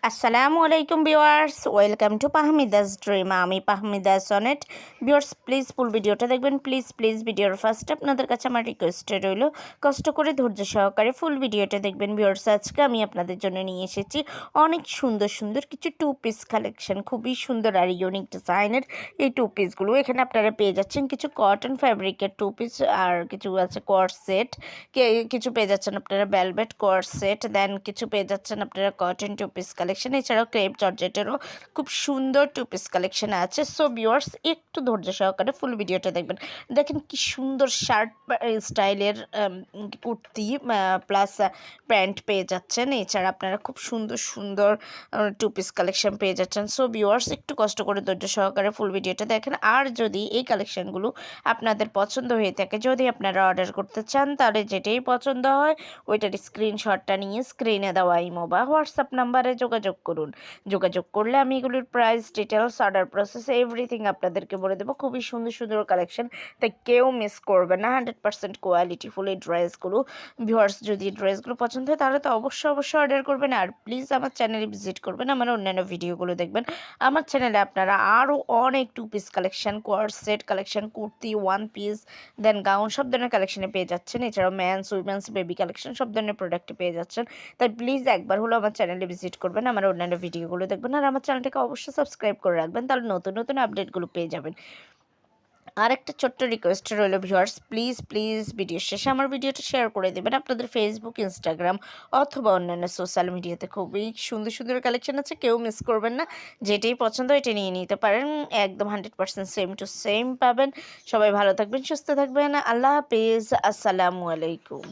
আসসালামু আলাইকুম viewers, welcome to পাহমিদাস dream. আমি পাহমিদা সনেট। ভিউয়ার্স প্লিজ ফুল ভিডিওটা দেখবেন, প্লিজ ভিডিওর ফার্স্টে আপনাদের কাছে আমার রিকোয়েস্টে রইল কষ্ট করে ধৈর্য সহকারে ফুল ভিডিওটা দেখবেন। ভিউয়ার্স আজকে আমি আপনাদের জন্য নিয়ে এসেছি অনেক সুন্দর কিছু টু পিস কালেকশন, খুবই সুন্দর আর ইউনিক ডিজাইনের এই টু পিসগুলো। এখানে আপনারা পেয়ে যাচ্ছেন কিছু কটন ফ্যাব্রিকের টু পিস, আর কিছু আছে কোয়ার সেট, কিছু পেয়ে যাচ্ছেন আপনারা ভেলভেট কোয়ার সেট, দেন কিছু পেয়ে যাচ্ছেন আপনারা কটন টু পিস কালেকশন, এছাড়াও ক্রেপ জর্জেটেরও খুব সুন্দর টু পিস কালেকশন আছে। সো ভিউয়ার্স একটু ধৈর্য সহকারে ফুল ভিডিওটা দেখবেন। দেখেন কি সুন্দর শার্ট স্টাইলের কুর্তি প্লাস প্যান্ট পেয়ে যাচ্ছেন। এছাড়া আপনারা খুব সুন্দর টু পিস কালেকশন পেয়ে যাচ্ছেন। সো ভিউয়ার্স একটু কষ্ট করে ধৈর্য সহকারে ফুল ভিডিওটা দেখেন। আর যদি এই কালেকশনগুলো আপনাদের পছন্দ হয়ে থাকে, যদি আপনারা অর্ডার করতে চান, তাহলে যেটাই পছন্দ হয় ওইটার স্ক্রিনশটটা নিয়ে স্ক্রিনে দেওয়া ইমো বা হোয়াটসঅ্যাপ নাম্বারে যোগাযোগ করুন। যোগাযোগ করলে আমি এগুলির price details, order process everything আপনাদেরকে বলে দেবো। খুবই সুন্দর কালেকশন, তাই কেউ মিস করবে না। 100% কোয়ালিটিফুল এই ড্রেসগুলো। ভিউয়ার্স যদি ড্রেসগুলো পছন্দ হয় তাহলে তো অবশ্যই অর্ডার করবেন। আর প্লিজ আমার চ্যানেলে ভিজিট করবেন, আমার অন্যান্য ভিডিওগুলো দেখবেন। আমার চ্যানেলে আপনারা আরও অনেক two piece collection, coord set collection, kurti, one piece, then gown সব ধরনের কালেকশনে পেয়ে যাচ্ছেন। এছাড়াও ম্যানস, উইমেন্স, বেবি কালেকশন সব ধরনের প্রোডাক্টে পেয়ে যাচ্ছেন। তাই প্লিজ একবার হলো আমার চ্যানেলে ভিজিট করবেন, আমার অন্যান্য ভিডিওগুলো দেখবেন, আর আমার চ্যানেলটাকে অবশ্যই সাবস্ক্রাইব করে রাখবেন, তাহলে নতুন আপডেটগুলো পেয়ে যাবেন। আর একটা ছোট্ট রিকোয়েস্ট রইল ভিউয়ার্স, প্লিজ ভিডিও শেষে আমার ভিডিওটা শেয়ার করে দেবেন আপনাদের ফেসবুক, ইনস্টাগ্রাম অথবা অন্যান্য সোশ্যাল মিডিয়াতে। খুবই সুন্দর কালেকশন আছে, কেউ মিস করবেন না। যেটাই পছন্দ এটা নিয়ে নিতে পারেন, একদম 100% সেম টু সেম পাবেন। সবাই ভালো থাকবেন, সুস্থ থাকবেন। আল্লাহ হাফেজ, আসসালামু আলাইকুম।